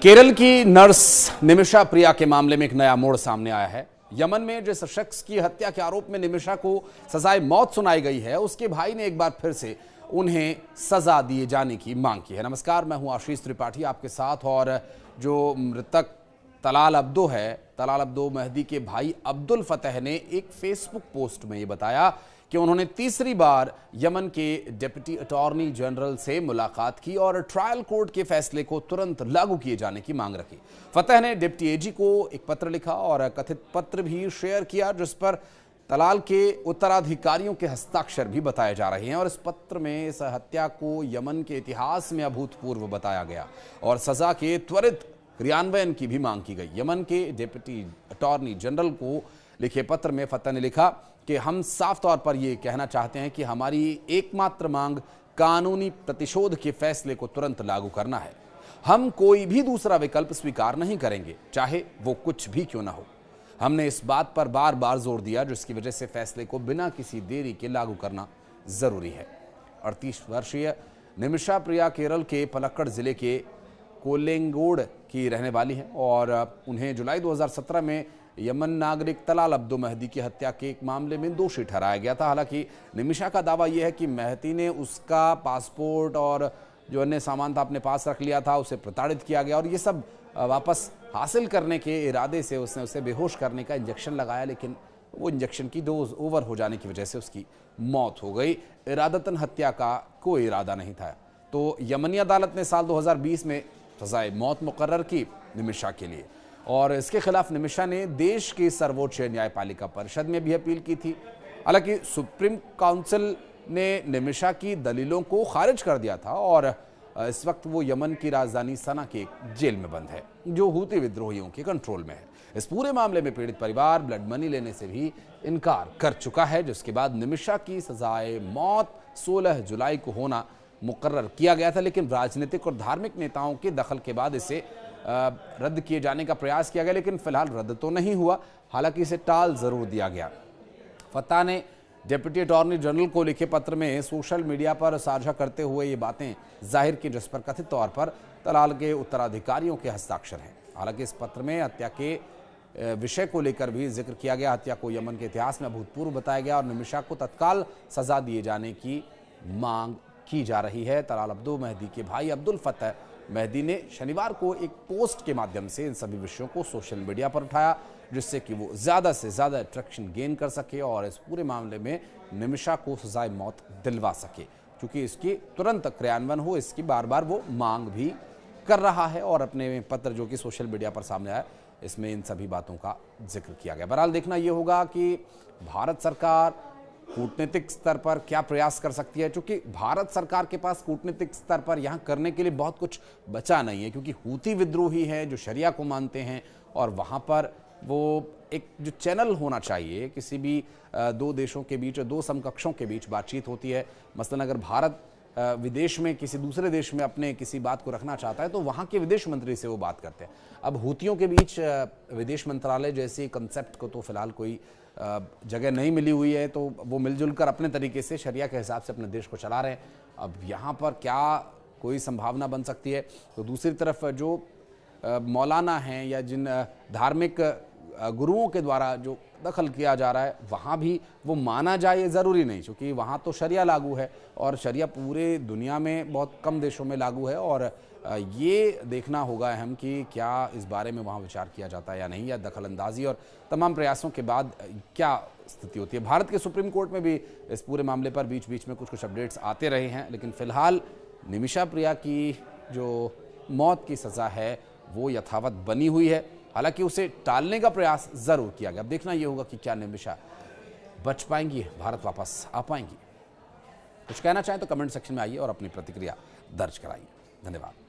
केरल की नर्स निमिषा प्रिया के मामले में एक नया मोड़ सामने आया है। यमन में जिस शख्स की हत्या के आरोप में निमिषा को सजाए मौत सुनाई गई है, उसके भाई ने एक बार फिर से उन्हें सजा दिए जाने की मांग की है। नमस्कार, मैं हूं आशीष त्रिपाठी आपके साथ। और जो मृतक तलाल अब्दो है, तलाल अब्दो मेहदी के भाई अब्दुल फतेह ने एक फेसबुक पोस्ट में ये बताया कि उन्होंने तीसरी बार यमन के डिप्टी अटॉर्नी जनरल से मुलाकात की और ट्रायल कोर्ट के फैसले को तुरंत लागू किए जाने की मांग रखी। फतेह ने डिप्टी एजी को एक पत्र लिखा और कथित पत्र भी शेयर किया, जिस पर तलाल के उत्तराधिकारियों के हस्ताक्षर भी बताए जा रहे हैं। और इस पत्र में इस हत्या को यमन के इतिहास में अभूतपूर्व बताया गया और सजा के त्वरित क्रियान्वयन की भी मांग की गई। यमन के डिप्टी अटॉर्नी जनरल को लिखे पत्र में फतेह ने लिखा कि हम साफ तौर पर यह कहना चाहते हैं कि हमारी एकमात्र मांग कानूनी प्रतिशोध के फैसले को तुरंत लागू करना है। हम कोई भी दूसरा विकल्प स्वीकार नहीं करेंगे, चाहे वो कुछ भी क्यों ना हो। हमने इस बात पर बार बार जोर दिया, जिसकी वजह से फैसले को बिना किसी देरी के लागू करना जरूरी है। 38 वर्षीय निमिषा प्रिया केरल के पलक्कड़ जिले के कोलेंगोड की रहने वाली हैं और उन्हें जुलाई 2017 में यमन नागरिक तलाल अब्दो मेहदी की हत्या के एक मामले में दोषी ठहराया गया था। हालांकि निमिषा का दावा यह है कि मेहदी ने उसका पासपोर्ट और जो अन्य सामान था अपने पास रख लिया था, उसे प्रताड़ित किया गया और ये सब वापस हासिल करने के इरादे से उसने उसे बेहोश करने का इंजेक्शन लगाया, लेकिन वो इंजेक्शन की डोज ओवर हो जाने की वजह से उसकी मौत हो गई। इरादतन हत्या का कोई इरादा नहीं था। तो यमनी अदालत ने साल 2020 में सजाए मौत मुकर्रर की निमिषा के लिए और इसके खिलाफ निमिषा ने देश की सर्वोच्च न्यायपालिका परिषद में भी अपील की थी। हालांकि सुप्रीम काउंसिल ने निमिषा की दलीलों को खारिज कर दिया था और इस वक्त वो यमन की राजधानी सना के जेल में बंद है, जो हूती विद्रोहियों के कंट्रोल में है। इस पूरे मामले में पीड़ित परिवार ब्लड मनी लेने से भी इनकार कर चुका है, जिसके बाद निमिषा की सजाए मौत 16 जुलाई को होना मुकर्रर किया गया था। लेकिन राजनीतिक और धार्मिक नेताओं के दखल के बाद इसे रद्द किए जाने का प्रयास किया गया, लेकिन फिलहाल रद्द तो नहीं हुआ। हालांकि इसे टाल जरूर दिया गया। फतेह ने डिप्टी अटॉर्नी जनरल को लिखे पत्र में सोशल मीडिया पर साझा करते हुए ये बातें जाहिर की, जिस पर कथित तौर पर तलाल के उत्तराधिकारियों के हस्ताक्षर हैं। हालांकि इस पत्र में हत्या के विषय को लेकर भी जिक्र किया गया। हत्या को यमन के इतिहास में अभूतपूर्व बताया गया और निमिषा को तत्काल सजा दिए जाने की मांग की जा रही है। तलाल अब्दो मेहदी के भाई अब्दुल फतेह मेहदी ने शनिवार को एक पोस्ट के माध्यम से इन सभी विषयों को सोशल मीडिया पर उठाया, जिससे कि वो ज़्यादा से ज़्यादा अट्रैक्शन गेन कर सके और इस पूरे मामले में निमिषा को सजाए मौत दिलवा सके। क्योंकि इसकी तुरंत क्रियान्वयन हो, इसकी बार बार वो मांग भी कर रहा है और अपने पत्र जो कि सोशल मीडिया पर सामने आया, इसमें इन सभी बातों का जिक्र किया गया। बहरहाल देखना ये होगा कि भारत सरकार कूटनीतिक स्तर पर क्या प्रयास कर सकती है, क्योंकि भारत सरकार के पास कूटनीतिक स्तर पर यहाँ करने के लिए बहुत कुछ बचा नहीं है। क्योंकि हूती विद्रोही है जो शरिया को मानते हैं और वहाँ पर वो एक जो चैनल होना चाहिए, किसी भी दो देशों के बीच, दो समकक्षों के बीच बातचीत होती है। मसलन अगर भारत विदेश में किसी दूसरे देश में अपने किसी बात को रखना चाहता है तो वहाँ के विदेश मंत्री से वो बात करते हैं। अब हूतियों के बीच विदेश मंत्रालय जैसे कंसेप्ट को तो फिलहाल कोई जगह नहीं मिली हुई है, तो वो मिलजुल कर अपने तरीके से शरिया के हिसाब से अपने देश को चला रहे हैं। अब यहाँ पर क्या कोई संभावना बन सकती है? तो दूसरी तरफ जो मौलाना हैं या जिन धार्मिक गुरुओं के द्वारा जो दखल किया जा रहा है, वहाँ भी वो माना जाए ये ज़रूरी नहीं, क्योंकि वहाँ तो शरिया लागू है और शरिया पूरे दुनिया में बहुत कम देशों में लागू है। और ये देखना होगा अहम कि क्या इस बारे में वहाँ विचार किया जाता है या नहीं, या दखलंदाजी और तमाम प्रयासों के बाद क्या स्थिति होती है। भारत के सुप्रीम कोर्ट में भी इस पूरे मामले पर बीच बीच में कुछ अपडेट्स आते रहे हैं, लेकिन फिलहाल निमिषा प्रिया की जो मौत की सज़ा है वो यथावत बनी हुई है। हालांकि उसे टालने का प्रयास जरूर किया गया। अब देखना यह होगा कि क्या निमिषा बच पाएंगी, भारत वापस आ पाएंगी। कुछ कहना चाहें तो कमेंट सेक्शन में आइए और अपनी प्रतिक्रिया दर्ज कराइए। धन्यवाद।